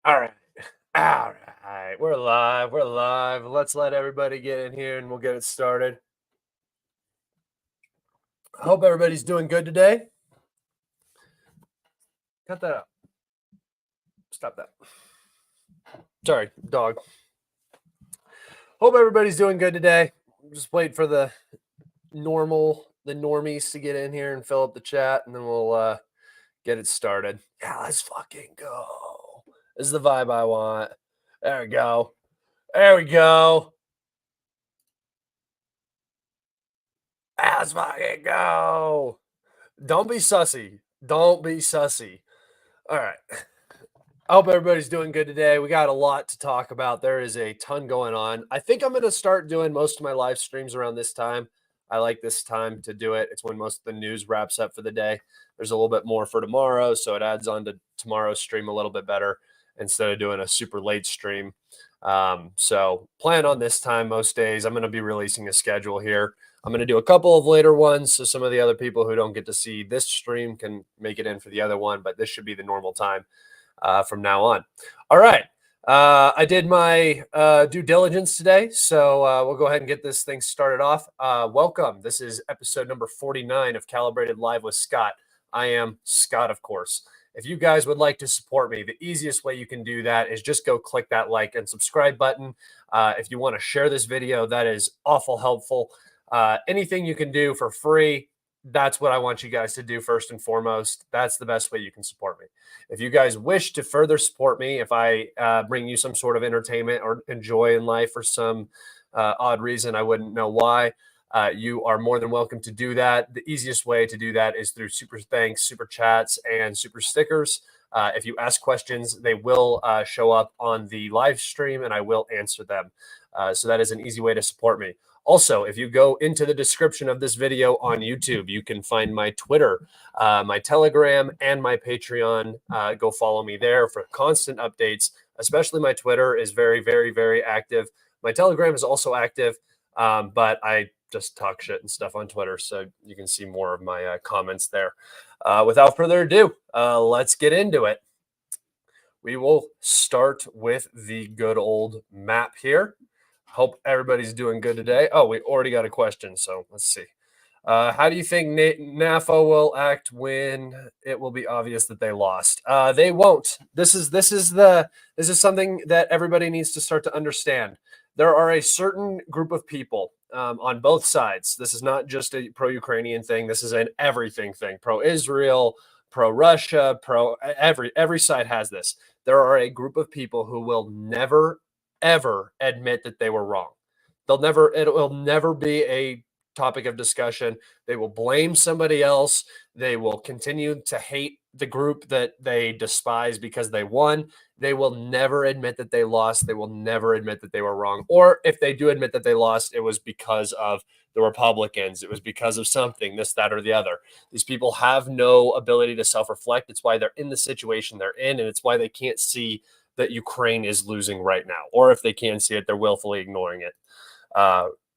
All right. All right. We're live. We're live. Let's let everybody get in here and we'll get it started. I hope everybody's doing good today. Cut that out. Stop that. Sorry, dog. Hope everybody's doing good today. Just wait for the normies to get in here and fill up the chat, and then we'll get it started. Yeah, let's fucking go. This is the vibe I want. There we go. There we go. Let's fucking go. Don't be sussy. Don't be sussy. All right. I hope everybody's doing good today. We got a lot to talk about. There is a ton going on. I think I'm going to start doing most of my live streams around this time. I like this time to do it. It's when most of the news wraps up for the day. There's a little bit more for tomorrow, so it adds on to tomorrow's stream a little bit better instead of doing a super late stream. So plan on this time most days. I'm going to be releasing a schedule here. I'm going to do a couple of later ones, so some of the other people who don't get to see this stream can make it in for the other one, but this should be the normal time from now on. All right. I did my due diligence today, so we'll go ahead and get this thing started off. Welcome. This is episode number 49 of Calibrated Live with Scott. I am Scott, of course. If you guys would like to support me, the easiest way you can do that is just go click that like and subscribe button. If you want to share this video, that is awful helpful. Anything you can do for free, that's what I want you guys to do first and foremost. That's the best way you can support me. If you guys wish to further support me, if I bring you some sort of entertainment or joy in life for some odd reason, I wouldn't know why, you are more than welcome to do that. The easiest way to do that is through super thanks, super chats, and super stickers. If you ask questions, they will show up on the live stream and I will answer them. So that is an easy way to support me. Also, if you go into the description of this video on YouTube, you can find my Twitter, my Telegram, and my Patreon. Go follow me there for constant updates. Especially my Twitter is very, very, very active. My Telegram is also active, but I just talk shit and stuff on Twitter, so you can see more of my comments there. Without further ado, let's get into it. We will start with the good old map here. Hope everybody's doing good today. Oh, we already got a question, so let's see. How do you think NAFO will act when it will be obvious that they lost? They won't. This is something that everybody needs to start to understand. There are a certain group of people on both sides. This is not just a pro-Ukrainian thing. This is an everything thing. Pro-Israel, pro-Russia, every side has this. There are a group of people who will never ever admit that they were wrong. It will never be a topic of discussion. They will blame somebody else. They will continue to hate the group that they despise because they won. They will never admit that they lost. They will never admit that they were wrong. Or if they do admit that they lost, it was because of the Republicans. It was because of something, this, that, or the other. These people have no ability to self-reflect. It's why they're in the situation they're in, and it's why they can't see that Ukraine is losing right now. Or if they can see it, they're willfully ignoring it.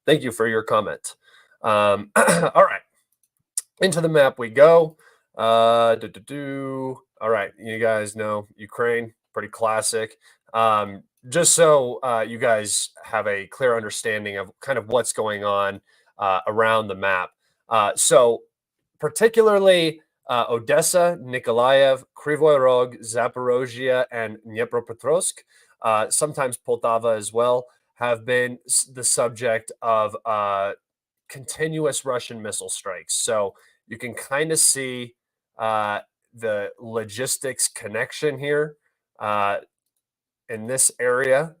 Thank you for your comment. All right. Into the map we go. All right. You guys know Ukraine, pretty classic. Just so you guys have a clear understanding of kind of what's going on around the map. So particularly Odessa, Nikolaev, Kryvyi Rog, Zaporozhye, and Dnipropetrovsk, sometimes Poltava as well, have been the subject of continuous Russian missile strikes. So you can kind of see the logistics connection here in this area.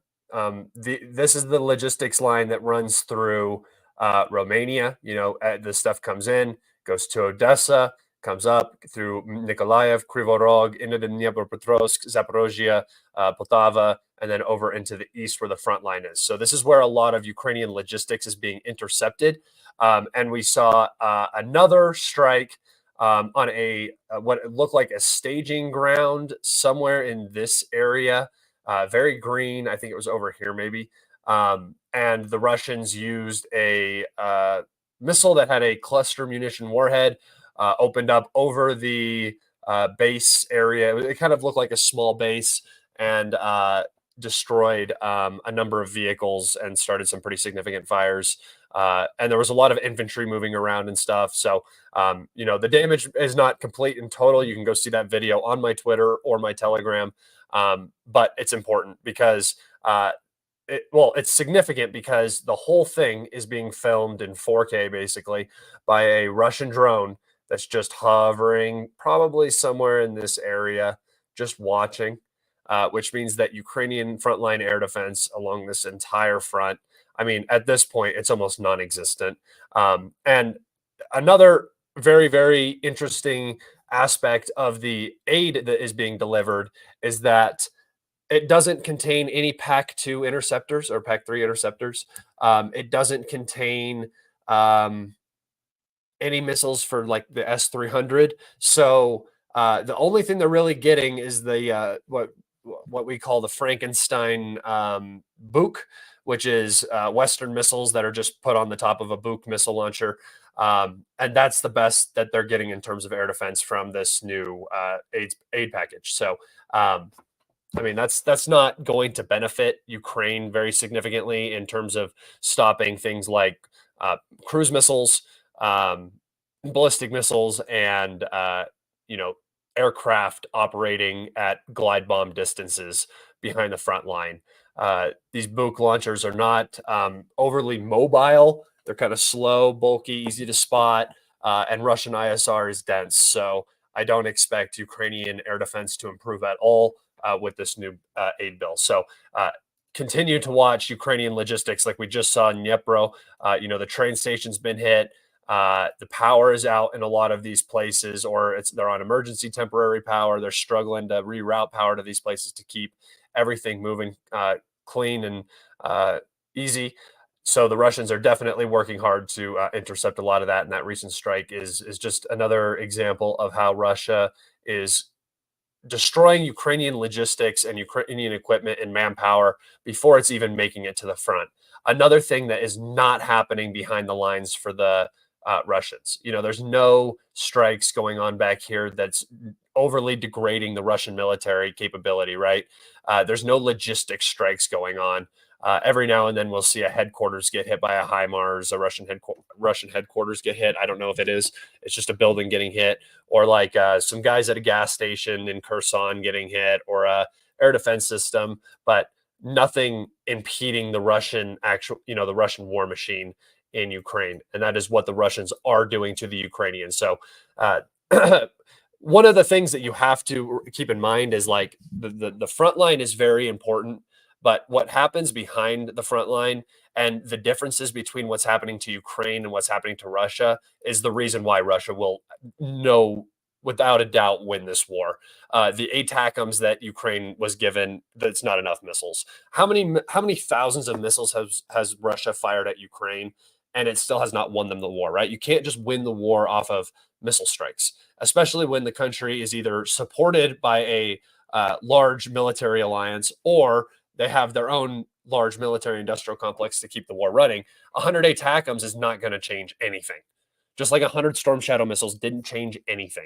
This is the logistics line that runs through Romania. You know, the stuff comes in, goes to Odessa, comes up through Nikolaev, Kryvyi Rog, into the Dnipropetrovsk, Zaporozhye, Poltava, and then over into the east where the front line is. So this is where a lot of Ukrainian logistics is being intercepted. And we saw another strike on what looked like a staging ground somewhere in this area. Very green. I think it was over here maybe. And the Russians used a missile that had a cluster munition warhead, opened up over the base area. It kind of looked like a small base, and destroyed a number of vehicles and started some pretty significant fires. And there was a lot of infantry moving around and stuff. So, the damage is not complete in total. You can go see that video on my Twitter or my Telegram. But it's important because it's significant because the whole thing is being filmed in 4K basically by a Russian drone that's just hovering probably somewhere in this area, just watching, which means that Ukrainian frontline air defense along this entire front, I mean, at this point, it's almost non existent. And another very, very interesting aspect of the aid that is being delivered is that it doesn't contain any Pac 2 interceptors or Pac 3 interceptors. It doesn't contain any missiles for like the S-300. So the only thing they're really getting is the what we call the Frankenstein Buk, which is Western missiles that are just put on the top of a Buk missile launcher. And that's the best that they're getting in terms of air defense from this new aid package. So I mean, that's not going to benefit Ukraine very significantly in terms of stopping things like cruise missiles, um, ballistic missiles, and aircraft operating at glide bomb distances behind the front line. These Buk launchers are not overly mobile. They're kind of slow, bulky, easy to spot, and Russian ISR is dense. So I don't expect Ukrainian air defense to improve at all with this new aid bill. So continue to watch Ukrainian logistics like we just saw in Dnipro. The train station's been hit. The power is out in a lot of these places, or they're on emergency temporary power. They're struggling to reroute power to these places to keep everything moving clean and easy. So the Russians are definitely working hard to intercept a lot of that, and that recent strike is just another example of how Russia is destroying Ukrainian logistics and Ukrainian equipment and manpower before it's even making it to the front. Another thing that is not happening behind the lines for the Russians. There's no strikes going on back here that's overly degrading the Russian military capability, right? There's no logistics strikes going on. Every now and then we'll see a headquarters get hit by a HIMARS, a Russian headquarters get hit. I don't know if it is. It's just a building getting hit, or like some guys at a gas station in Kherson getting hit, or a air defense system, but nothing impeding the Russian the Russian war machine in Ukraine. And that is what the Russians are doing to the Ukrainians. So one of the things that you have to keep in mind is like the front line is very important, but what happens behind the front line and the differences between what's happening to Ukraine and what's happening to Russia is the reason why Russia will without a doubt win this war. The ATACMS that Ukraine was given, that's not enough missiles. How many thousands of missiles has Russia fired at Ukraine, and it still has not won them the war, right? You can't just win the war off of missile strikes, especially when the country is either supported by a large military alliance or they have their own large military industrial complex to keep the war running. 100 ATACMS is not going to change anything. Just like 100 Storm Shadow missiles didn't change anything.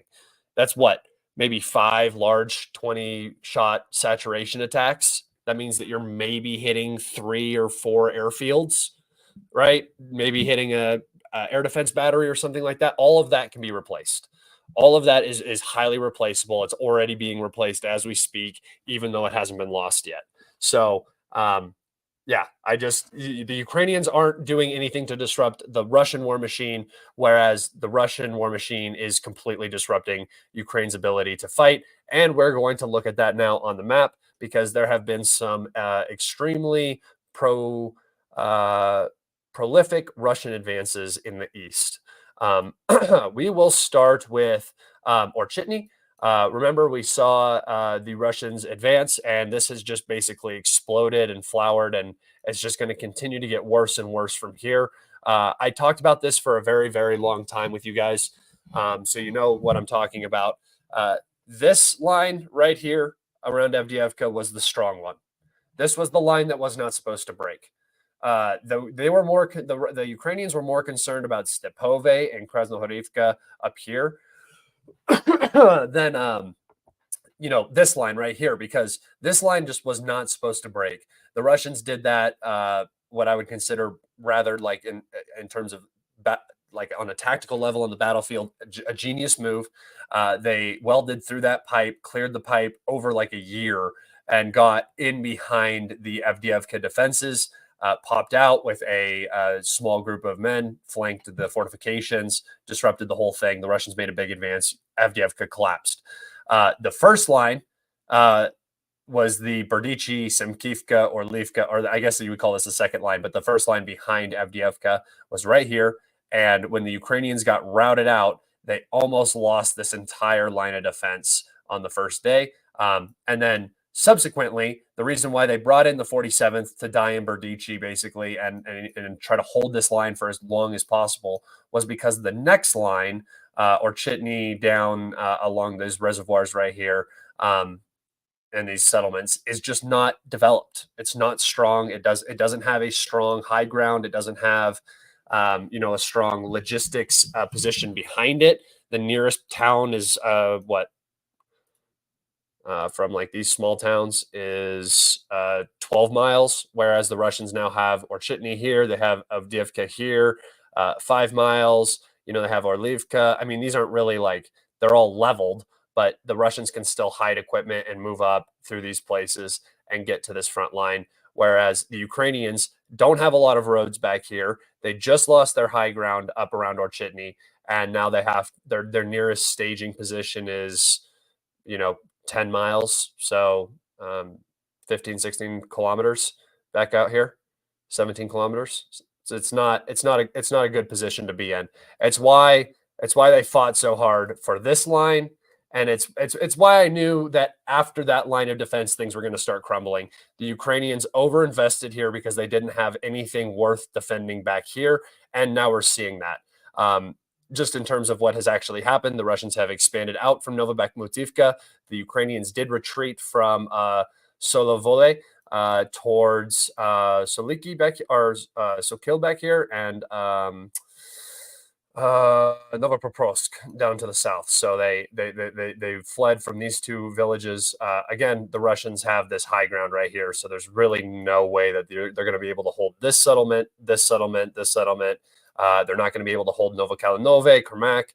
That's what, maybe 5 large 20-shot saturation attacks. That means that you're maybe hitting 3 or 4 airfields, right? Maybe hitting a air defense battery or something like that. All of that can be replaced. All of that is highly replaceable. It's already being replaced as we speak, even though it hasn't been lost yet. So, the Ukrainians aren't doing anything to disrupt the Russian war machine, whereas the Russian war machine is completely disrupting Ukraine's ability to fight. And we're going to look at that now on the map because there have been some extremely prolific Russian advances in the east. We will start with Orchitny. Remember, we saw the Russians advance, and this has just basically exploded and flowered, and it's just going to continue to get worse and worse from here. I talked about this for a very, very long time with you guys, so you know what I'm talking about. This line right here around Avdiivka was the strong one. This was the line that was not supposed to break. The Ukrainians were more concerned about Stepove and Krasnohorivka up here than this line right here, because this line just was not supposed to break. The Russians did that, what I would consider rather like in terms of like on a tactical level on the battlefield, a genius move. They welded through that pipe, cleared the pipe over like a year, and got in behind the Avdiivka defenses. Popped out with a small group of men, flanked the fortifications, disrupted the whole thing. The Russians made a big advance. Avdiivka collapsed. The first line was the Berdichi, Semkivka, or Livka, or I guess you would call this the second line, but the first line behind Avdiivka was right here. And when the Ukrainians got routed out, they almost lost this entire line of defense on the first day. And then subsequently, the reason why they brought in the 47th to die in Berdichi, basically, and try to hold this line for as long as possible, was because the next line, or Chitny down along these reservoirs right here, and these settlements, is just not developed. It's not strong. It doesn't have a strong high ground. It doesn't have a strong logistics position behind it. The nearest town is from like these small towns is 12 miles, whereas the Russians now have Orchitny here. They have Avdiivka here, 5 miles. They have Orlivka. I mean, these aren't really like, they're all leveled, but the Russians can still hide equipment and move up through these places and get to this front line. Whereas the Ukrainians don't have a lot of roads back here. They just lost their high ground up around Orchitny, and now they have their nearest staging position is, 10 miles. So 15, 16 kilometers back out here, 17 kilometers. So it's not a good position to be in. It's why they fought so hard for this line. And it's why I knew that after that line of defense, things were going to start crumbling. The Ukrainians overinvested here because they didn't have anything worth defending back here. And now we're seeing that. Just in terms of what has actually happened, the Russians have expanded out from Novobakhmutivka. The Ukrainians did retreat from Solovole towards Soliki back, or Sokil back here, and Novoproprovsk down to the south. So they fled from these two villages. Again, the Russians have this high ground right here, so there's really no way that they're going to be able to hold this settlement, this settlement, this settlement. They're not going to be able to hold Novokalinove, Kermak,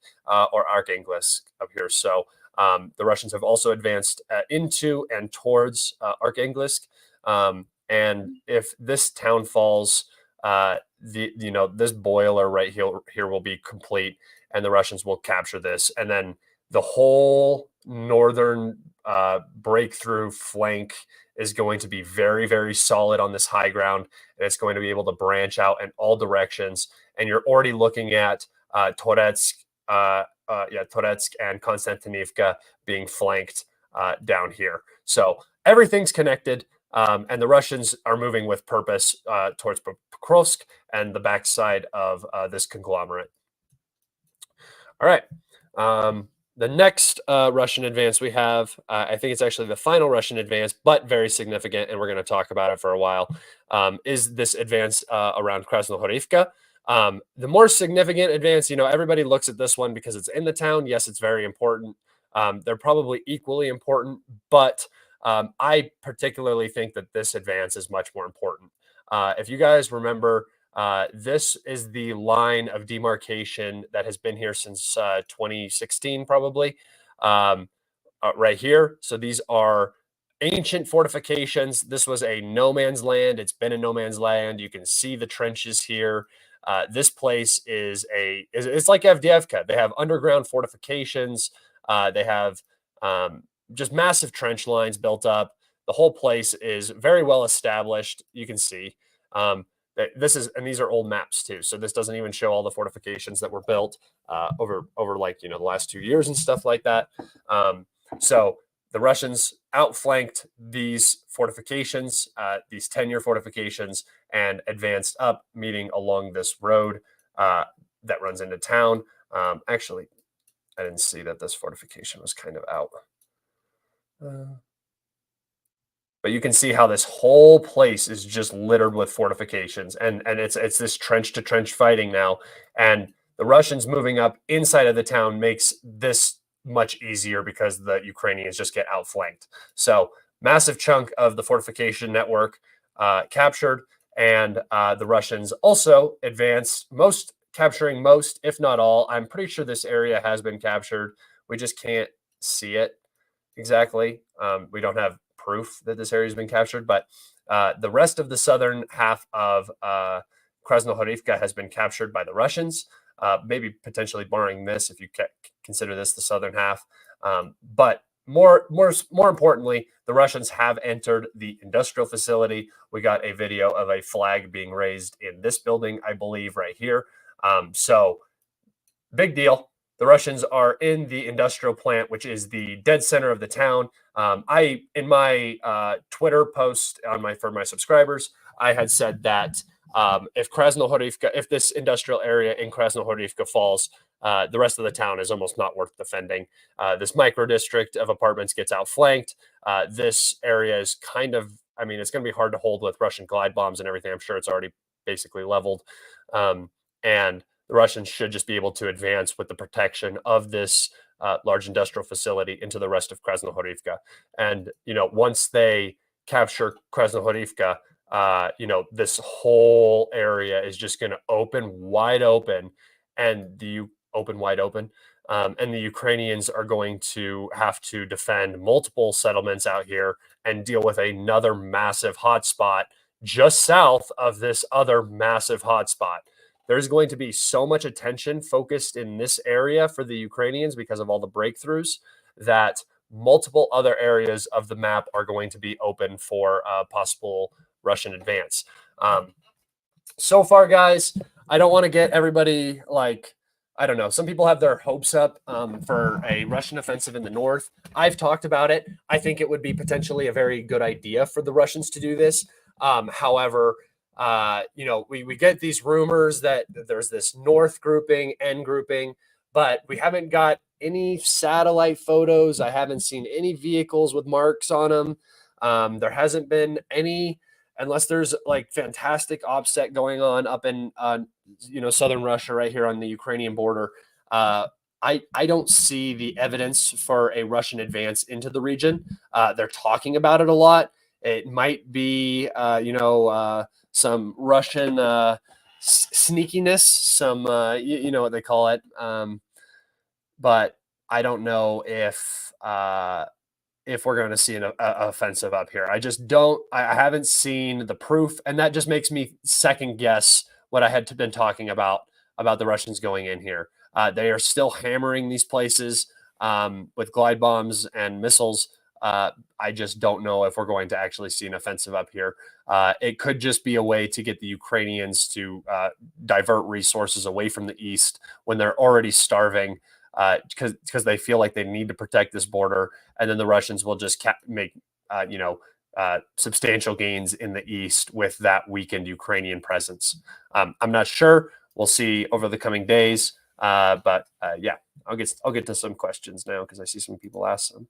or Arkhangelsk up here. So the Russians have also advanced into and towards Arkhangelsk. And if this town falls, this boiler right here will be complete, and the Russians will capture this, and then the whole northern breakthrough flank is going to be very, very solid on this high ground, and it's going to be able to branch out in all directions. And you're already looking at Donetsk and Konstantinivka being flanked down here. So everything's connected. And the Russians are moving with purpose towards Pokrovsk and the backside of this conglomerate. All right. The next Russian advance we have, I think it's actually the final Russian advance, but very significant, and we're going to talk about it for a while, is this advance around Krasnohorivka. The more significant advance, everybody looks at this one because it's in the town. Yes, it's very important. They're probably equally important, but I particularly think that this advance is much more important. If you guys remember, this is the line of demarcation that has been here since 2016, probably, right here. So these are ancient fortifications. This was a no man's land. It's been a no man's land. You can see the trenches here. This place it's like Avdiivka. They have underground fortifications. They have just massive trench lines built up. The whole place is very well established. You can see and these are old maps too. So this doesn't even show all the fortifications that were built over like, the last 2 years and stuff like that. So the Russians outflanked these fortifications, these 10-year fortifications, and advanced up, meeting along this road that runs into town. Actually, I didn't see that this fortification was kind of out. But you can see how this whole place is just littered with fortifications, and it's this trench to trench fighting now. And the Russians moving up inside of the town makes this much easier because the Ukrainians just get outflanked. So massive chunk of the fortification network captured, and the Russians also advanced, capturing most, if not all. I'm pretty sure this area has been captured. We just can't see it exactly. We don't have proof that this area has been captured, but the rest of the southern half of Krasnohorivka has been captured by the Russians, maybe potentially barring this if you consider this the southern half. But more importantly, the Russians have entered the industrial facility. We got a video of a flag being raised in this building, I believe, right here. So big deal. The Russians are in the industrial plant, which is the dead center of the town. In my Twitter post for my subscribers, I had said that if Krasnohorivka, if this industrial area in Krasnohorivka falls, the rest of the town is almost not worth defending. This micro district of apartments gets outflanked. This area is kind of, I mean, it's going to be hard to hold with Russian glide bombs and everything. I'm sure it's already basically leveled. And the Russians should just be able to advance with the protection of this large industrial facility into the rest of Krasnohorivka. And, once they capture Krasnohorivka, this whole area is just going to open wide open, and the Ukrainians are going to have to defend multiple settlements out here and deal with another massive hotspot just south of this other massive hotspot. There's going to be so much attention focused in this area for the Ukrainians because of all the breakthroughs that multiple other areas of the map are going to be open for possible Russian advance. So far, guys, I don't want to get everybody I don't know. Some people have their hopes up for a Russian offensive in the north. I've talked about it. I think it would be potentially a very good idea for the Russians to do this. However, we get these rumors that there's this north grouping, N grouping, but we haven't got any satellite photos. I haven't seen any vehicles with marks on them. There hasn't been any, unless there's fantastic offset going on up in southern Russia right here on the Ukrainian border. I don't see the evidence for a Russian advance into the region. They're talking about it a lot. It might be some Russian sneakiness, some you know what they call it, but I don't know if we're going to see an offensive up here. I just don't. I haven't seen the proof, and that just makes me second guess what I had been talking about the Russians going in here. They are still hammering these places with glide bombs and missiles. I just don't know if we're going to actually see an offensive up here. It could just be a way to get the Ukrainians to divert resources away from the east when they're already starving, because they feel like they need to protect this border, and then the Russians will just make substantial gains in the east with that weakened Ukrainian presence. I'm not sure. We'll see over the coming days. But yeah, I'll get to some questions now because I see some people ask them.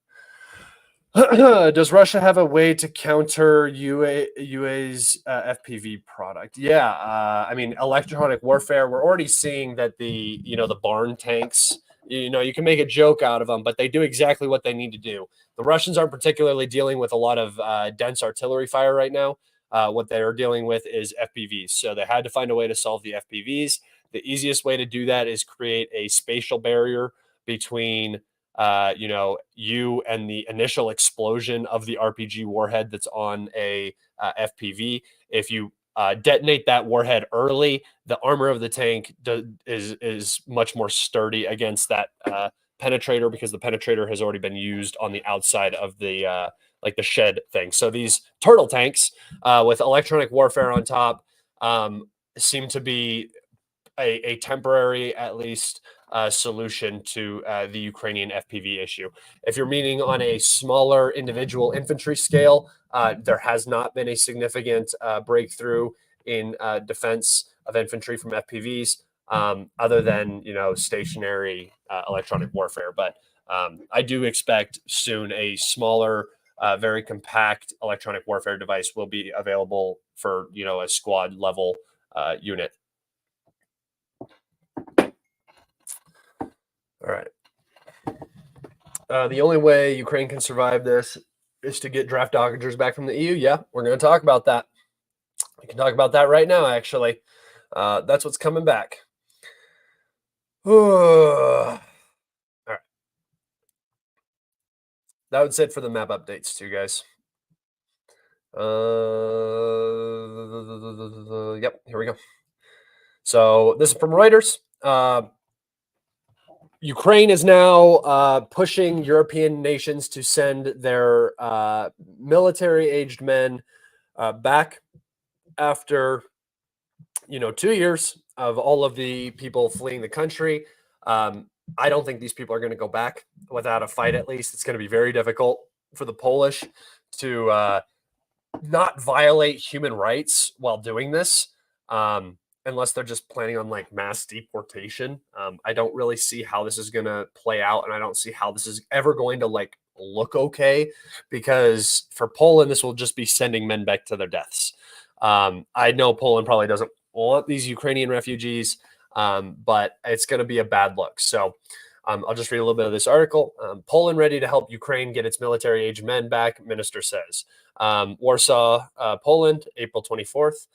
Does Russia have a way to counter UA's FPV product? Yeah, I mean, electronic warfare. We're already seeing that the barn tanks. You can make a joke out of them, but they do exactly what they need to do. The Russians aren't particularly dealing with a lot of dense artillery fire right now. What they are dealing with is FPVs. So they had to find a way to solve the FPVs. The easiest way to do that is create a spatial barrier between you and the initial explosion of the RPG warhead that's on a FPV. If you detonate that warhead early, the armor of the tank is much more sturdy against that penetrator, because the penetrator has already been used on the outside of the the shed thing. So these turtle tanks with electronic warfare on top seem to be a temporary, at least, solution to the Ukrainian FPV issue. If you're meaning on a smaller individual infantry scale, there has not been a significant breakthrough in defense of infantry from FPVs, other than stationary electronic warfare. But I do expect soon a smaller, very compact electronic warfare device will be available for a squad level unit. All right. The only way Ukraine can survive this is to get draft dodgers back from the EU. Yeah, we're going to talk about that. We can talk about that right now, actually. That's what's coming back. All right. That was it for the map updates, too, guys. Yep, here we go. So this is from Reuters. Ukraine is now pushing European nations to send their military-aged men back after 2 years of all of the people fleeing the country. I don't think these people are going to go back without a fight. At least it's going to be very difficult for the Polish to not violate human rights while doing this. Unless they're just planning on like mass deportation. I don't really see how this is going to play out, and I don't see how this is ever going to like look okay, because for Poland, this will just be sending men back to their deaths. I know Poland probably doesn't want these Ukrainian refugees, but it's going to be a bad look. So I'll just read a little bit of this article. Poland ready to help Ukraine get its military-aged men back, minister says. Warsaw, Poland, April 24th.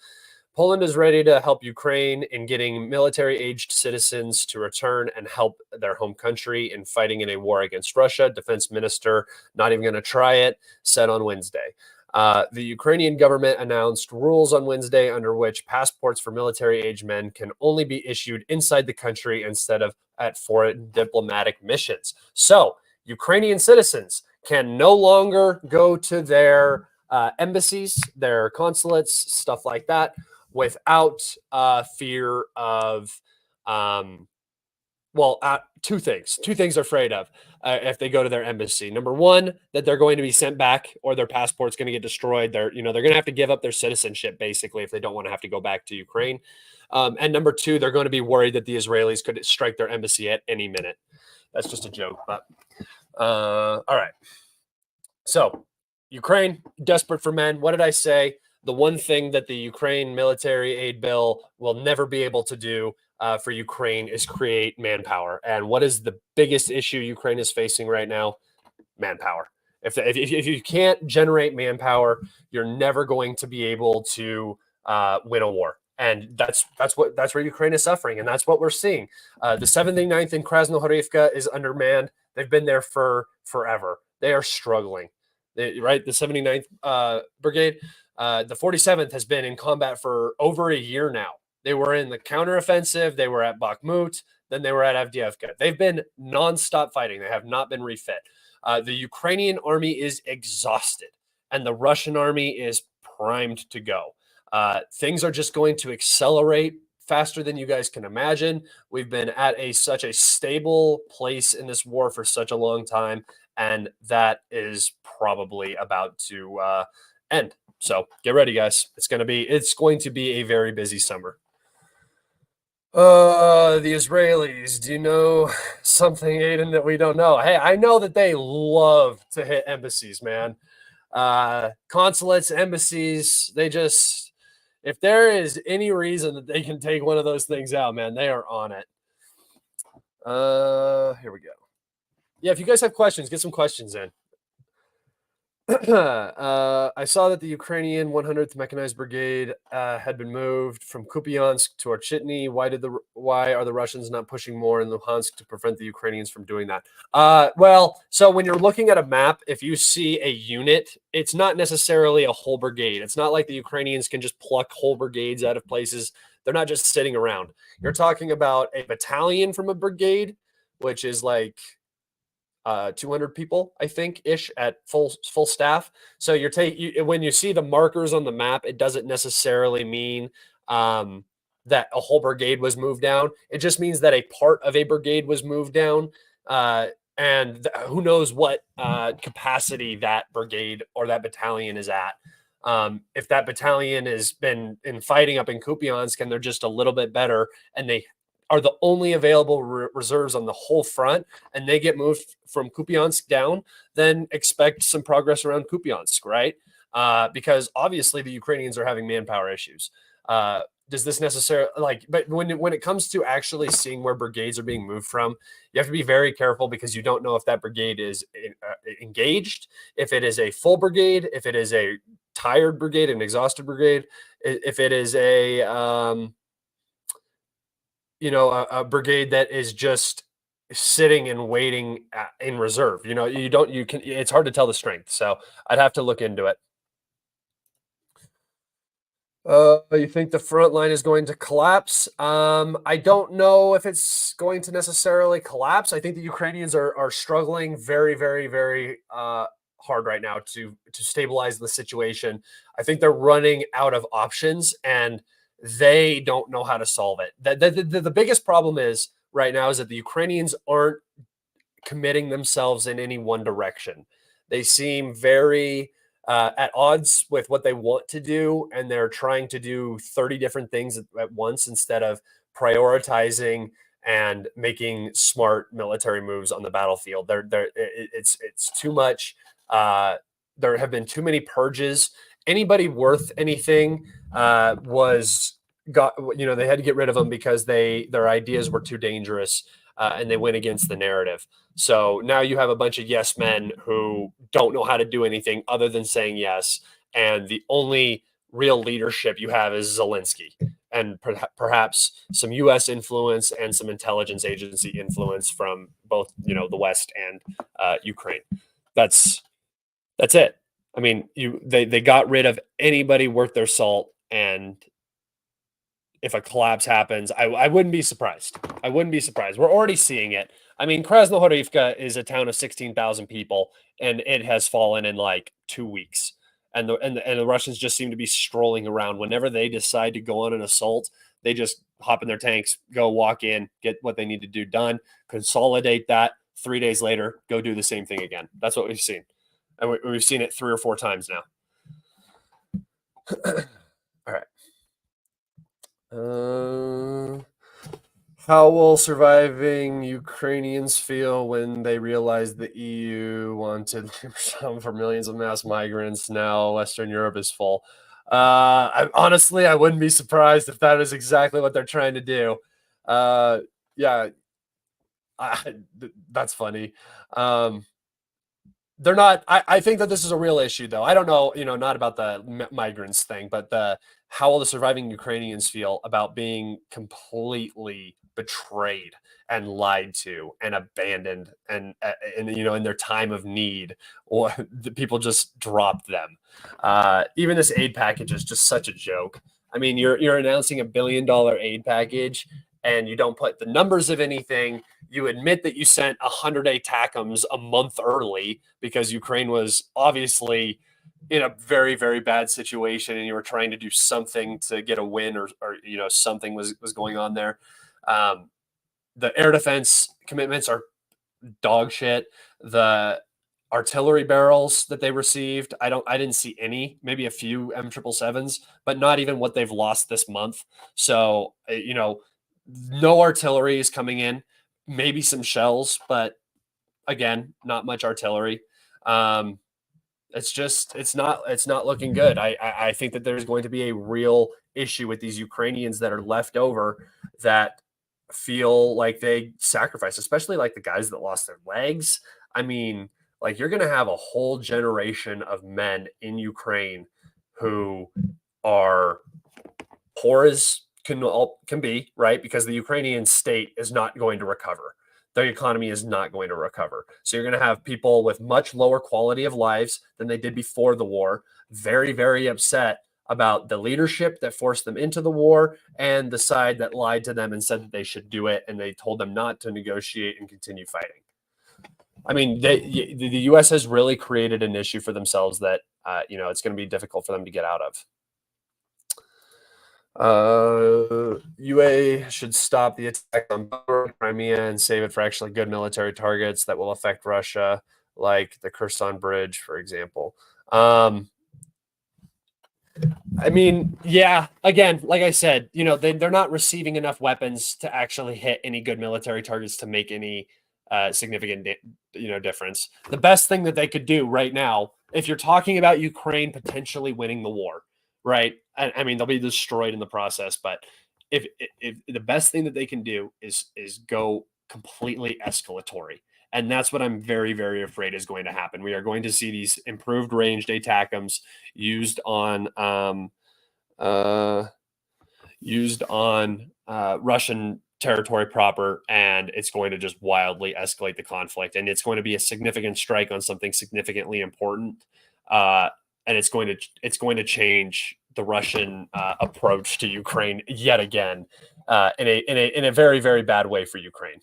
Poland is ready to help Ukraine in getting military-aged citizens to return and help their home country in fighting in a war against Russia. Defense minister, not even going to try it, said on Wednesday. The Ukrainian government announced rules on Wednesday under which passports for military-aged men can only be issued inside the country instead of at foreign diplomatic missions. So Ukrainian citizens can no longer go to their embassies, their consulates, stuff like that, without fear of, two things they're afraid of if they go to their embassy. Number one, that they're going to be sent back or their passport's going to get destroyed. They're going to have to give up their citizenship basically if they don't want to have to go back to Ukraine. And number two, they're going to be worried that the Israelis could strike their embassy at any minute. That's just a joke, but all right. So Ukraine, desperate for men. What did I say? The one thing that the Ukraine military aid bill will never be able to do for Ukraine is create manpower. And what is the biggest issue Ukraine is facing right now? Manpower. If you can't generate manpower, you're never going to be able to win a war. And that's where Ukraine is suffering, and that's what we're seeing. The 79th in Krasnohorivka is undermanned. They've been there for forever. They are struggling. The 79th Brigade. The 47th has been in combat for over a year now. They were in the counteroffensive. They were at Bakhmut. Then they were at Avdiivka. They've been nonstop fighting. They have not been refit. The Ukrainian army is exhausted, and the Russian army is primed to go. Things are just going to accelerate faster than you guys can imagine. We've been at such a stable place in this war for such a long time, and that is probably about to end. So get ready, guys. It's going to be a very busy summer. The Israelis, do you know something, Aiden, that we don't know? Hey, I know that they love to hit embassies, man. Consulates, embassies, if there is any reason that they can take one of those things out, man, they are on it. Here we go. Yeah, if you guys have questions, get some questions in. I saw that the Ukrainian 100th Mechanized Brigade had been moved from Kupiansk to Orchitny. Why are the Russians not pushing more in Luhansk to prevent the Ukrainians from doing that? So when you're looking at a map, if you see a unit, it's not necessarily a whole brigade. It's not like the Ukrainians can just pluck whole brigades out of places. They're not just sitting around. You're talking about a battalion from a brigade, which is like 200 people, I think, ish at full staff. So when you see the markers on the map, it doesn't necessarily mean that a whole brigade was moved down. It just means that a part of a brigade was moved down, and who knows what capacity that brigade or that battalion is at. If that battalion has been in fighting up in Kupiansk and they're just a little bit better, and they are the only available reserves on the whole front, and they get moved from Kupiansk down, then expect some progress around Kupiansk, right? Because obviously the Ukrainians are having manpower issues. does this necessarily like? But when it comes to actually seeing where brigades are being moved from, you have to be very careful because you don't know if that brigade is engaged, if it is a full brigade, if it is a tired brigade, an exhausted brigade, if it is a a brigade that is just sitting and waiting in reserve. It's hard to tell the strength. So I'd have to look into it. You think the front line is going to collapse? I don't know if it's going to necessarily collapse. I think the Ukrainians are struggling very, very, very hard right now to stabilize the situation. I think they're running out of options and they don't know how to solve it. The biggest problem is right now is that the Ukrainians aren't committing themselves in any one direction. They seem very at odds with what they want to do, and they're trying to do 30 different things at once instead of prioritizing and making smart military moves on the battlefield. It's too much. There have been too many purges. Anybody worth anything was got. They had to get rid of them because their ideas were too dangerous. And they went against the narrative. So now you have a bunch of yes men who don't know how to do anything other than saying yes. And the only real leadership you have is Zelensky and perhaps some U.S. influence and some intelligence agency influence from both, the West and Ukraine. That's it. I mean, they got rid of anybody worth their salt, and if a collapse happens, I wouldn't be surprised. I wouldn't be surprised. We're already seeing it. I mean, Krasnohorivka is a town of 16,000 people, and it has fallen in like 2 weeks. And the Russians just seem to be strolling around. Whenever they decide to go on an assault, they just hop in their tanks, go walk in, get what they need to do done, consolidate that. 3 days later, go do the same thing again. That's what we've seen, and we've seen it 3 or 4 times now. All right. How will surviving Ukrainians feel when they realize the EU wanted some for millions of mass migrants? Now Western Europe is full. Honestly, I wouldn't be surprised if that is exactly what they're trying to do. Yeah, that's funny. They're not. I think that this is a real issue, though. I don't know, not about the migrants thing, but how will the surviving Ukrainians feel about being completely betrayed and lied to and abandoned and in their time of need, or the people just dropped them. Even this aid package is just such a joke. I mean, you're announcing $1 billion aid package, and you don't put the numbers of anything. You admit that you sent 100 ATACMs a month early because Ukraine was obviously in a very, very bad situation, and you were trying to do something to get a win, or something was going on there. The air defense commitments are dog shit. The artillery barrels that they received, I didn't see any, maybe a few M777s, but not even what they've lost this month. So, no artillery is coming in, maybe some shells, but again, not much artillery. It's not looking good. I think that there's going to be a real issue with these Ukrainians that are left over that feel like they sacrifice, especially like the guys that lost their legs. I mean, like, you're going to have a whole generation of men in Ukraine who are poor as can be, right? Because the Ukrainian state is not going to recover. Their economy is not going to recover. So you're going to have people with much lower quality of lives than they did before the war, very, very upset about the leadership that forced them into the war and the side that lied to them and said that they should do it, and they told them not to negotiate and continue fighting. I mean, the U.S. has really created an issue for themselves that, it's going to be difficult for them to get out of. UA should stop the attack on Crimea and save it for actually good military targets that will affect Russia, like the Kherson Bridge, for example. I mean, yeah, again, like I said, they're not receiving enough weapons to actually hit any good military targets to make any significant difference. The best thing that they could do right now, if you're talking about Ukraine potentially winning the war, right? I mean, they'll be destroyed in the process, but if the best thing that they can do is go completely escalatory. And that's what I'm very, very afraid is going to happen. We are going to see these improved ranged ATACMs used on uh, Russian territory proper, and it's going to just wildly escalate the conflict. And it's going to be a significant strike on something significantly important, and it's going to change the Russian approach to Ukraine yet again, in a very, very bad way for Ukraine.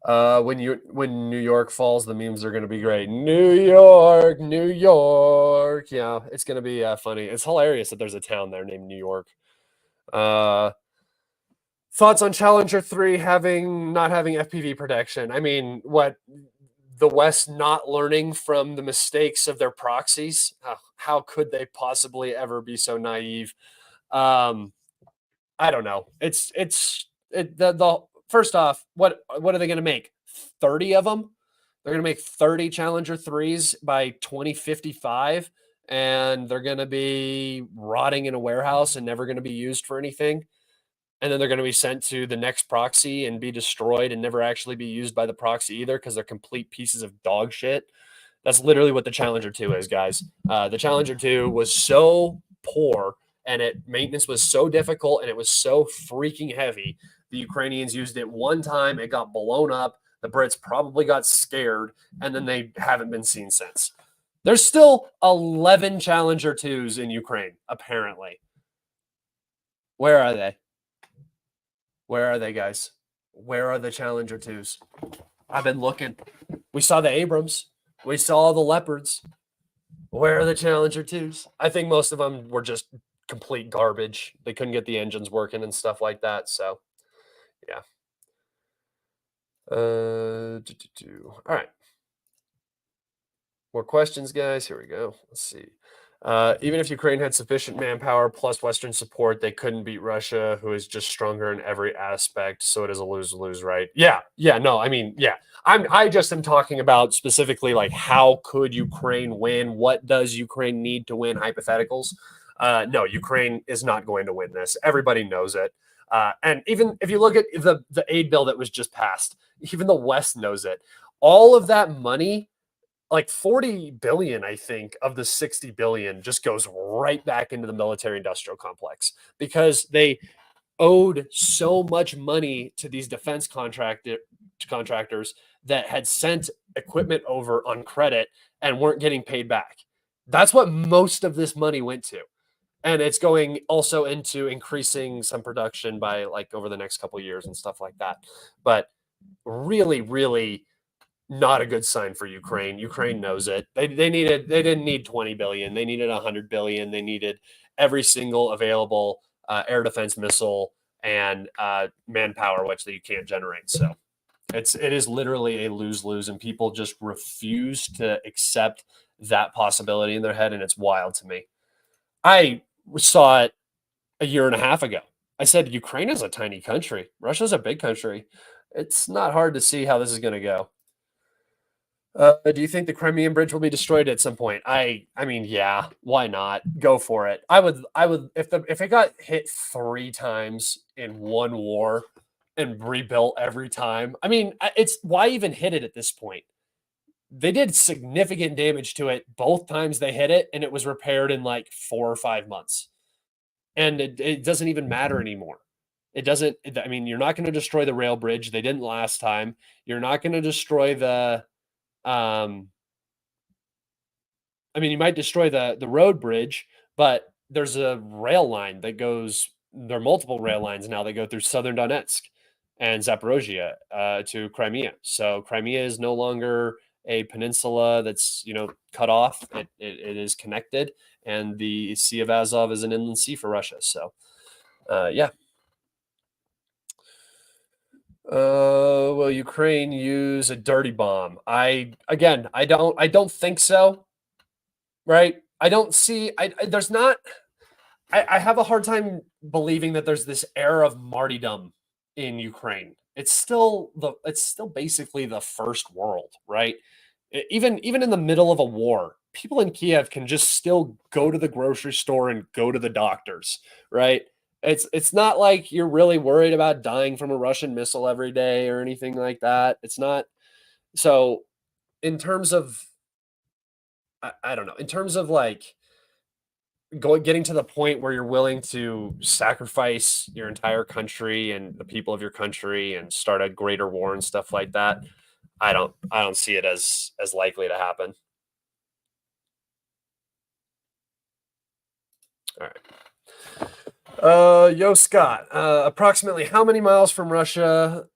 When New York falls, the memes are going to be great. New York, New York. Yeah, it's going to be funny. It's hilarious that there's a town there named New York. Uh, Thoughts on Challenger 3 not having FPV protection? I mean, what, the West not learning from the mistakes of their proxies? How could they possibly ever be so naive? Um, I don't know. The first off, what are they going to make? 30 of them? They're going to make 30 Challenger 3s by 2055, and they're going to be rotting in a warehouse and never going to be used for anything. And then they're going to be sent to the next proxy and be destroyed and never actually be used by the proxy either, because they're complete pieces of dog shit. That's literally what the Challenger 2 is, guys. The Challenger 2 was so poor, and maintenance was so difficult, and it was so freaking heavy. The Ukrainians used it one time, it got blown up. The Brits probably got scared, and then they haven't been seen since. There's still 11 Challenger 2s in Ukraine, apparently. Where are they? Where are they, guys? Where are the Challenger 2s? I've been looking. We saw the Abrams. We saw the Leopards. Where are the Challenger 2s? I think most of them were just complete garbage. They couldn't get the engines working and stuff like that. So, yeah. All right. More questions, guys. Here we go. Let's see. Even if Ukraine had sufficient manpower plus Western support, they couldn't beat Russia, who is just stronger in every aspect. So it is a lose-lose, right? Yeah, no, I mean, yeah. I just am talking about specifically, like, how could Ukraine win? What does Ukraine need to win? Hypotheticals. No, Ukraine is not going to win this. Everybody knows it. And even if you look at the aid bill that was just passed, even the West knows it. All of that money, like 40 billion, I think, of the 60 billion just goes right back into the military industrial complex, because they owed so much money to these defense contractors that had sent equipment over on credit and weren't getting paid back. That's what most of this money went to. And it's going also into increasing some production by, like, over the next couple of years and stuff like that. But really, really not a good sign for Ukraine. Ukraine knows it. They didn't need 20 billion. They needed 100 billion. They needed every single available air defense missile and manpower, which you can't generate. So it is literally a lose-lose, and people just refuse to accept that possibility in their head, and it's wild to me. I saw it a year and a half ago. I said, Ukraine is a tiny country. Russia's a big country. It's not hard to see how this is going to go. Do you think the Crimean Bridge will be destroyed at some point? I mean, yeah, why not? Go for it. I would if it got hit 3 times in one war and rebuilt every time. I mean, it's why even hit it at this point? They did significant damage to it both times they hit it, and it was repaired in like 4 or 5 months. And it doesn't even matter anymore. It doesn't. I mean, you're not going to destroy the rail bridge. They didn't last time. You're not going to destroy the I mean, you might destroy the road bridge, but there's a rail line that goes. There are multiple rail lines now that go through southern Donetsk and Zaporozhye to Crimea. So Crimea is no longer a peninsula that's cut off. It is connected, and the Sea of Azov is an inland sea for Russia. So, yeah. Will Ukraine use a dirty bomb? I don't think so. Right? I don't see. There's not. I have a hard time believing that there's this air of martyrdom in Ukraine. It's still basically the first world, right? Even in the middle of a war, people in Kiev can just still go to the grocery store and go to the doctors, right? It's not like you're really worried about dying from a Russian missile every day or anything like that. It's not. So in terms of I don't know, in terms of like getting to the point where you're willing to sacrifice your entire country and the people of your country and start a greater war and stuff like that, I don't see it as likely to happen. All right. Yo, Scott. Approximately how many miles from Russia?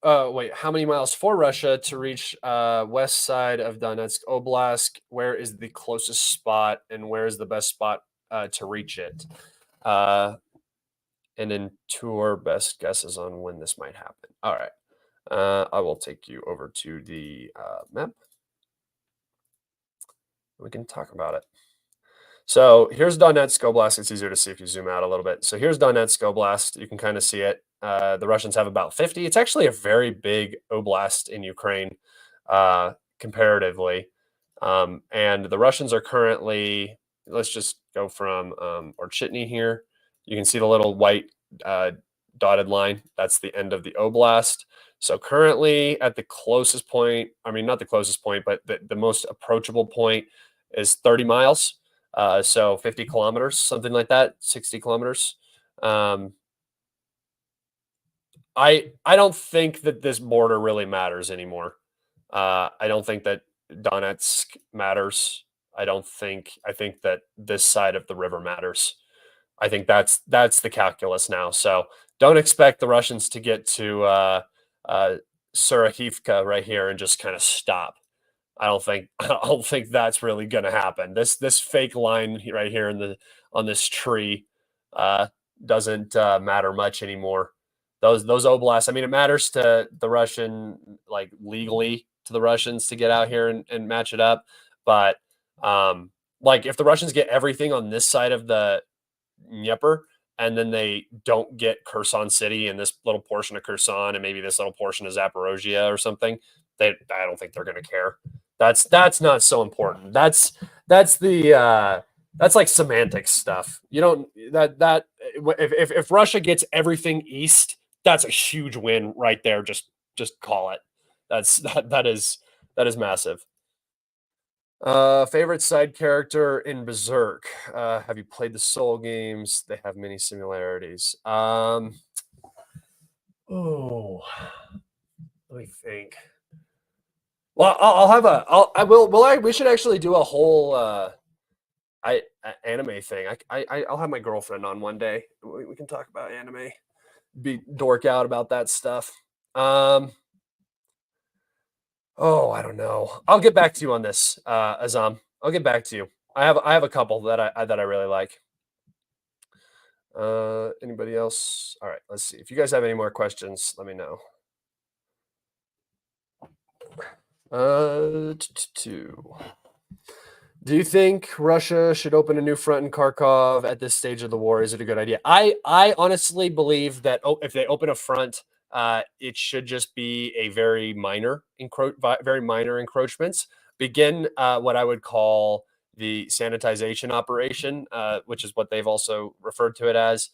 Wait, how many miles for Russia to reach west side of Donetsk Oblast? Where is the closest spot, and where is the best spot to reach it? And then two our best guesses on when this might happen. All right. I will take you over to the map. We can talk about it. So here's Donetsk Oblast. It's easier to see if you zoom out a little bit. So here's Donetsk Oblast. You can kind of see it. The Russians have about 50. It's actually a very big oblast in Ukraine comparatively. And the Russians are currently, let's just go from Orchitny here. You can see the little white dotted line. That's the end of the oblast. So currently at the closest point, I mean, not the closest point, but the most approachable point is 30 miles. So 50 kilometers, something like that, 60 kilometers. I don't think that this border really matters anymore. I don't think that Donetsk matters. I think that this side of the river matters. I think that's the calculus now. So don't expect the Russians to get to Surahivka right here and just kind of stop. I don't think that's really going to happen. This fake line right here on this tree doesn't matter much anymore. Those oblasts. I mean, it matters to the Russian, like legally to the Russians to get out here and match it up. But like if the Russians get everything on this side of the Dnieper, and then they don't get Kherson City and this little portion of Kherson and maybe this little portion of Zaporozhye or something, I don't think they're going to care. That's not so important. That's like semantics stuff. You don't that if Russia gets everything east, that's a huge win right there. Just call it. That is massive. Favorite side character in Berserk. Have you played the Soul games? They have many similarities. Oh, let me think. Well, I'll have a. I will. Well, we should actually do a whole anime thing. I'll have my girlfriend on one day. We can talk about anime. Be dork out about that stuff. Oh, I don't know. I'll get back to you on this, Azam. I'll get back to you. I have a couple that I really like. Anybody else? All right, let's see. If you guys have any more questions, let me know. Do you think Russia should open a new front in Kharkov at this stage of the war? Is it a good idea? I honestly believe that if they open a front, it should just be a very minor encroachments. Begin what I would call the sanitization operation, which is what they've also referred to it as.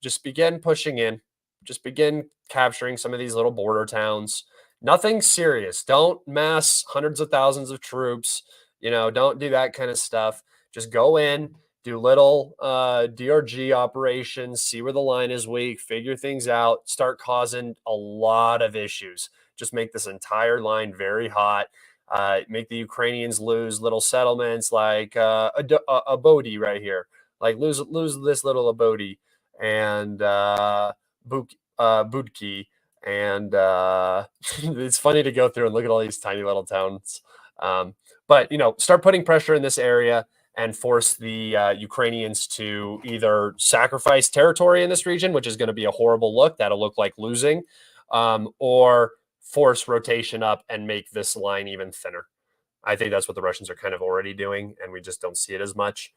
Just begin pushing in. Just begin capturing some of these little border towns. Nothing serious. Don't mass hundreds of thousands of troops. Don't do that kind of stuff. Just go in, do little DRG operations, see where the line is weak, figure things out, start causing a lot of issues. Just make this entire line very hot. Make the Ukrainians lose little settlements like Abodi right here. Like lose this little Abodi and Budki. And it's funny to go through and look at all these tiny little towns. But start putting pressure in this area and force the Ukrainians to either sacrifice territory in this region, which is going to be a horrible look. That'll look like losing, or force rotation up and make this line even thinner. I think that's what the Russians are kind of already doing, and we just don't see it as much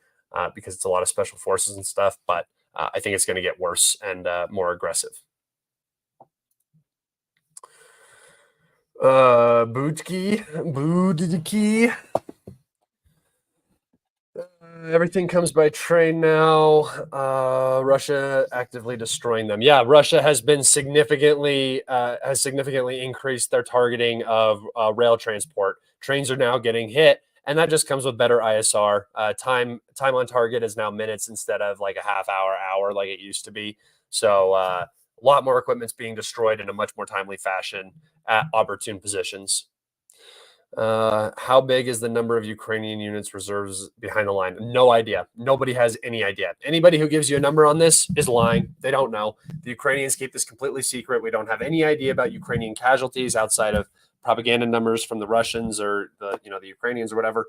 because it's a lot of special forces and stuff. But I think it's going to get worse and more aggressive. Budki. Everything comes by train now. Russia actively destroying them. Yeah, Russia has been significantly increased their targeting of rail transport. Trains are now getting hit, and that just comes with better ISR. Time on target is now minutes instead of like a half hour like it used to be. So a lot more equipment's being destroyed in a much more timely fashion at opportune positions. How big is the number of Ukrainian units reserves behind the line? No idea. Nobody has any idea. Anybody who gives you a number on this is lying. They don't know. The Ukrainians keep this completely secret. We don't have any idea about Ukrainian casualties outside of propaganda numbers from the Russians or the Ukrainians or whatever.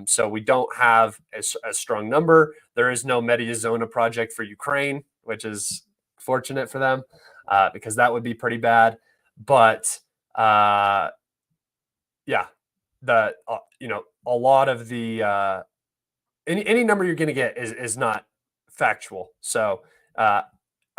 So we don't have a strong number. There is no Mediazona project for Ukraine, which is fortunate for them because that would be pretty bad. But yeah, a lot of the any number you're going to get is not factual. So I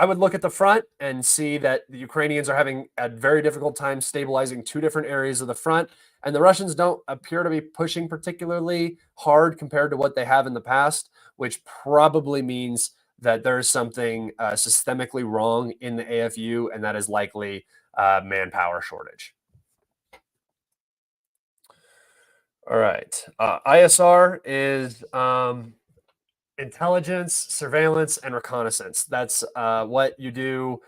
would look at the front and see that the Ukrainians are having a very difficult time stabilizing two different areas of the front, and the Russians don't appear to be pushing particularly hard compared to what they have in the past, which probably means that there is something systemically wrong in the AFU, and that is likely manpower shortage. All right. ISR is intelligence, surveillance, and reconnaissance. That's what you do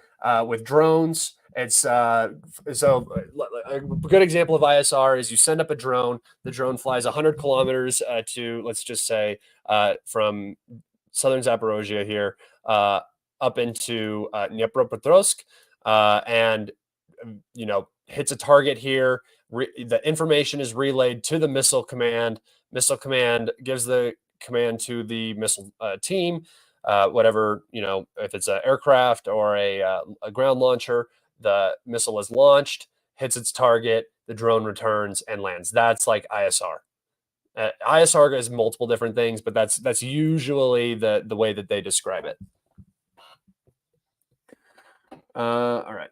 with drones. It's a good example of ISR is you send up a drone. The drone flies 100 kilometers to, let's just say, from southern Zaporozhye here up into Dnipropetrovsk, and hits a target here. The information is relayed to the missile command. Missile command gives the command to the missile team, whatever, if it's an aircraft or a ground launcher, the missile is launched, hits its target, the drone returns and lands. That's like ISR. ISR is multiple different things, but that's usually the way that they describe it. All right.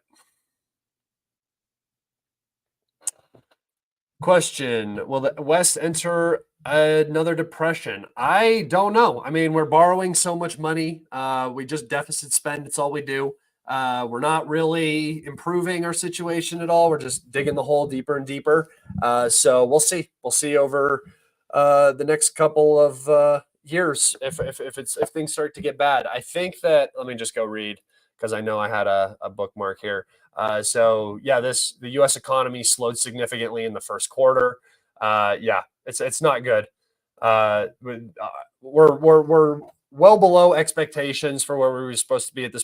Question: will the West enter another depression? I don't know. I mean, we're borrowing so much money. We just deficit spend. It's all we do. We're not really improving our situation at all. We're just digging the hole deeper and deeper. So we'll see. We'll see over the next couple of years if things start to get bad. I think that, let me just go read because I know I had a bookmark here. So yeah, the U.S. economy slowed significantly in the first quarter. Yeah, it's not good. We're well below expectations for where we were supposed to be at this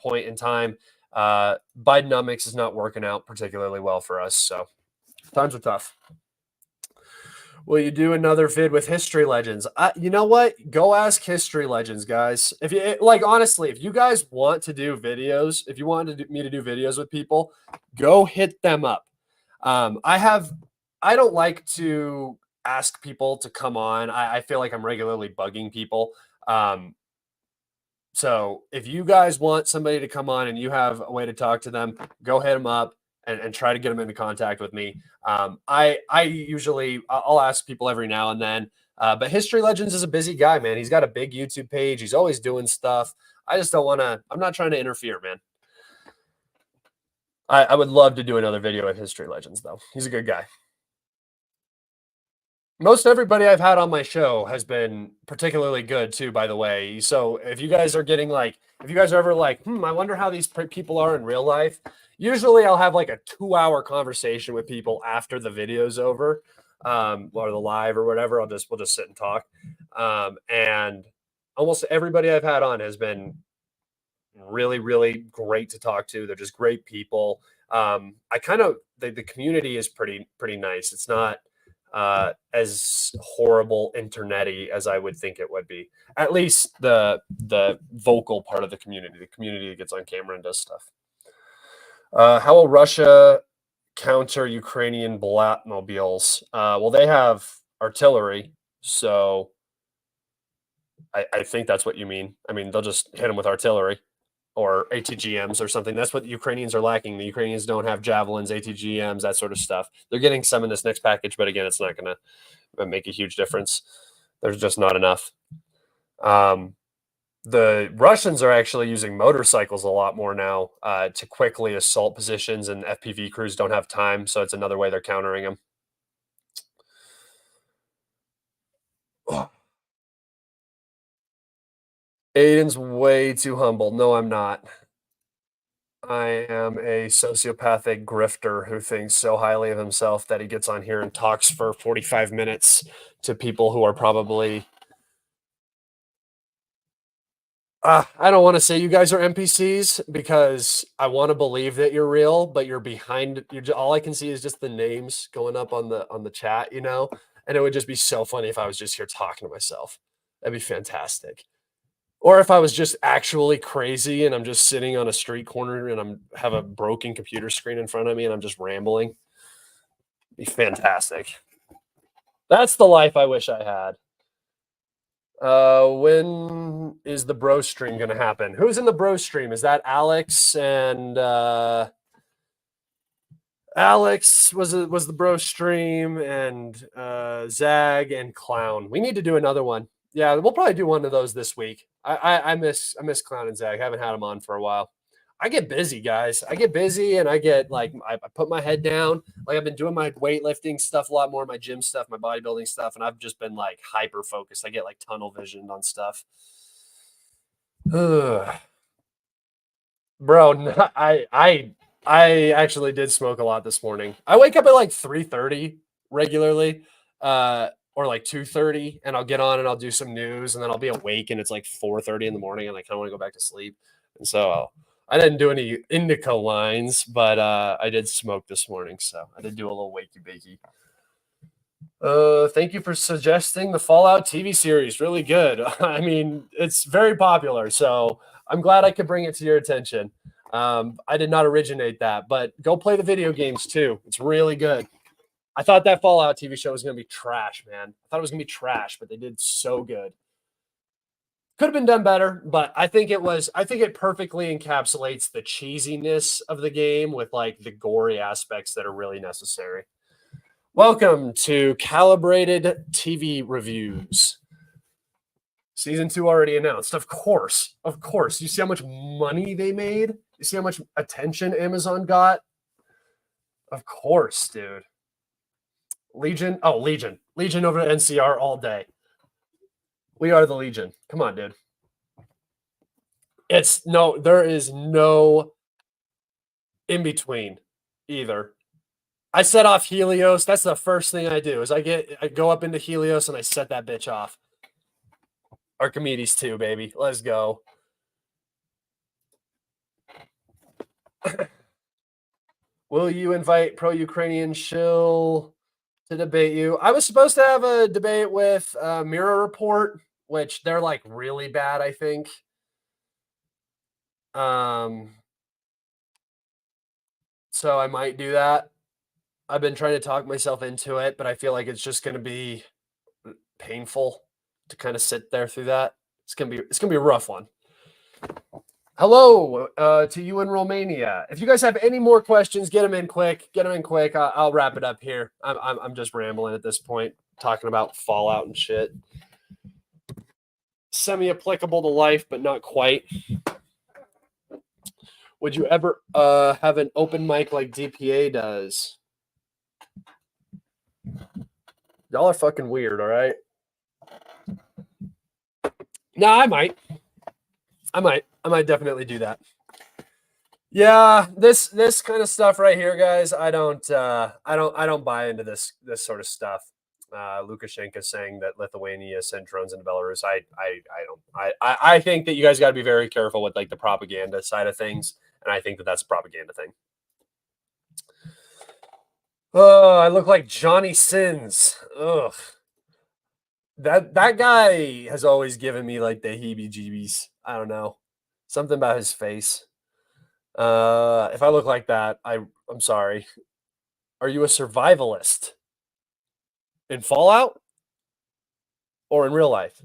point in time. Bidenomics is not working out particularly well for us, so times are tough. Will you do another vid with history legends? You know what? Go ask history legends, guys. If you honestly, if you guys want to do videos, if you want me to do videos with people, go hit them up. I don't like to ask people to come on. I feel like I'm regularly bugging people. So if you guys want somebody to come on and you have a way to talk to them, go hit them up and try to get them into contact with me. I usually I'll ask people every now and then, but History Legends is a busy guy, man. He's got a big YouTube page. He's always doing stuff. I just don't want to. I'm not trying to interfere, man. I would love to do another video with History Legends, though. He's a good guy. Most everybody I've had on my show has been particularly good too, by the way. So if you guys are getting if you guys are ever like, I wonder how these people are in real life. Usually I'll have like a 2-hour conversation with people after the video's over, or the live or whatever. We'll just sit and talk. And almost everybody I've had on has been really, really great to talk to. They're just great people. The community is pretty nice. It's not as horrible internety as I would think it would be. At least the vocal part of the community that gets on camera and does stuff. How will Russia counter Ukrainian Blatmobiles? Well, they have artillery, so I think that's what you mean. I mean, they'll just hit them with artillery or ATGMs or something. That's what the Ukrainians are lacking. The Ukrainians don't have javelins, ATGMs, that sort of stuff. They're getting some in this next package, but again, it's not going to make a huge difference. There's just not enough. The Russians are actually using motorcycles a lot more now to quickly assault positions, and FPV crews don't have time, so it's another way they're countering them. Aiden's way too humble. No, I'm not. I am a sociopathic grifter who thinks so highly of himself that he gets on here and talks for 45 minutes to people who are probably I don't want to say you guys are NPCs because I want to believe that you're real, but you're behind. All I can see is just the names going up on the chat, and it would just be so funny if I was just here talking to myself. That'd be fantastic. Or if I was just actually crazy and I'm just sitting on a street corner and I'm have a broken computer screen in front of me and I'm just rambling. It'd be fantastic. That's the life I wish I had. When is the bro stream gonna happen? Who's in the bro stream? Is that Alex and Alex was the bro stream and Zag and Clown. We need to do another one. Yeah, we'll probably do one of those this week. I miss Clown and Zag. I haven't had them on for a while. I get busy, guys. I get busy and I get like I put my head down. Like I've been doing my weightlifting stuff a lot more, my gym stuff, my bodybuilding stuff, and I've just been like hyper focused. I get like tunnel vision on stuff. Ugh. Bro, I actually did smoke a lot this morning. I wake up at like 3:30 regularly, or like 2:30, and I'll get on and I'll do some news, and then I'll be awake and it's like 4:30 in the morning, and I kind of want to go back to sleep. And so I didn't do any indica lines, but I did smoke this morning, so I did do a little wakey bakey. Thank you for suggesting the Fallout TV series. Really good. I mean, it's very popular, so I'm glad I could bring it to your attention. I did not originate that, but go play the video games too. It's really good. I thought that Fallout TV show was going to be trash, man. I thought it was going to be trash, but they did so good. Could have been done better, but I think it perfectly encapsulates the cheesiness of the game with like the gory aspects that are really necessary. Welcome to Calibrated TV Reviews. Season 2 already announced. Of course. You see how much money they made? You see how much attention Amazon got? Of course, dude. Legion. Oh, Legion. Legion over at NCR all day. We are the Legion. Come on, dude. There is no in between either. I set off Helios. That's the first thing I do is I go up into Helios and I set that bitch off. Archimedes 2, baby. Let's go. Will you invite pro-Ukrainian shill to debate you? I was supposed to have a debate with Mirror Report, which they're like really bad, I think. So I might do that. I've been trying to talk myself into it, but I feel like it's just going to be painful to kind of sit there through that. It's gonna be a rough one. Hello to you in Romania. If you guys have any more questions, get them in quick. I'll wrap it up here. I'm just rambling at this point, talking about Fallout and shit. Semi-applicable to life, but not quite. Would you ever have an open mic like DPA does? Y'all are fucking weird, all right? No, I might definitely do that. Yeah, this kind of stuff right here, guys. I don't buy into this sort of stuff. Lukashenko saying that Lithuania sent drones into Belarus. I think that you guys got to be very careful with like the propaganda side of things, and I think that that's a propaganda thing. Oh, I look like Johnny Sins. Ugh. That guy has always given me like the heebie-jeebies. I don't know. Something about his face. If I look like that, I'm sorry. Are you a survivalist? In Fallout? Or in real life?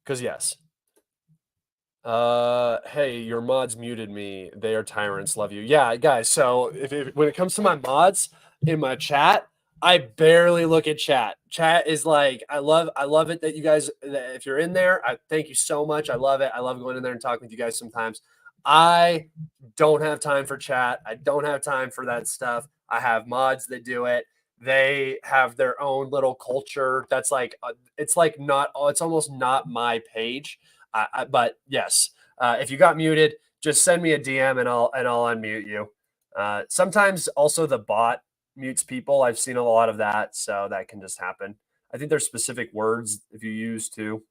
Because yes. Hey, your mods muted me. They are tyrants. Love you. Yeah, guys. So when it comes to my mods in my chat, I barely look at chat. Chat is like I love it that you guys that if you're in there, I thank you so much. I love it. I love going in there and talking with you guys sometimes. I don't have time for chat. I don't have time for that stuff. I have mods that do it. They have their own little culture that's like it's like not it's almost not my page. But yes, if you got muted, just send me a DM and I'll unmute you. Sometimes also the bot mutes people. I've seen a lot of that, so that can just happen. I think there's specific words if you use to.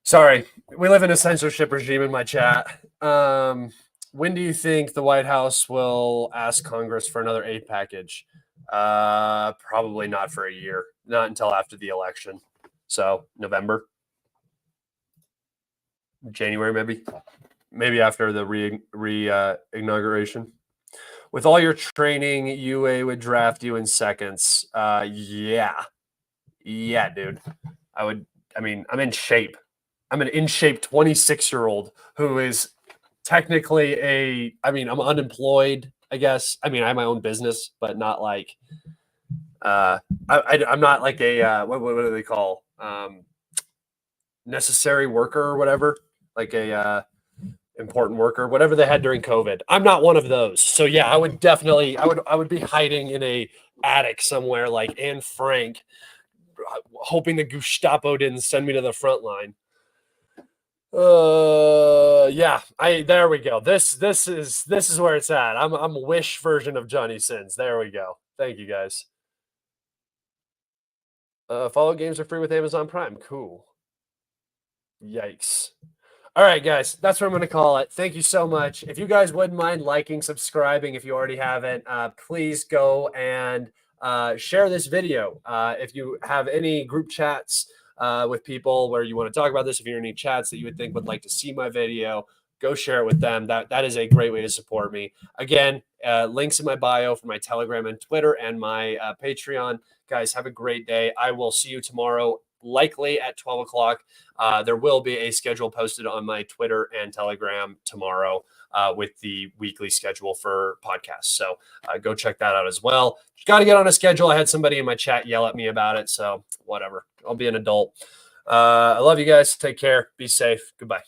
Sorry, we live in a censorship regime in my chat. When do you think the White House will ask Congress for another aid package? Probably not for a year, not until after the election. So November, January, maybe after the inauguration. With all your training, UA would draft you in seconds. Yeah, dude. I mean, I'm in shape. I'm an in shape 26-year-old who is technically I'm unemployed, I guess. I mean, I have my own business, but not like, I'm not like a, what do they call? Necessary worker or whatever, like a, important worker, whatever they had during COVID. I'm not one of those. So yeah, I would definitely, I would be hiding in a attic somewhere like Anne Frank, hoping the Gestapo didn't send me to the front line. Yeah, there we go. This is where it's at. I'm a Wish version of Johnny Sins. There we go. Thank you guys. Follow games are free with Amazon Prime. Cool. Yikes. All right, guys, that's what I'm going to call it. Thank you so much. If you guys wouldn't mind liking, subscribing, if you already haven't, please go and share this video. If you have any group chats with people where you want to talk about this, if you're in any chats that you would think would like to see my video, go share it with them. That is a great way to support me. Again, links in my bio for my Telegram and Twitter and my Patreon. Guys, have a great day. I will see you tomorrow, likely at 12 o'clock. There will be a schedule posted on my Twitter and Telegram tomorrow with the weekly schedule for podcasts. So go check that out as well. Got to get on a schedule. I had somebody in my chat yell at me about it. So whatever. I'll be an adult. I love you guys. Take care. Be safe. Goodbye.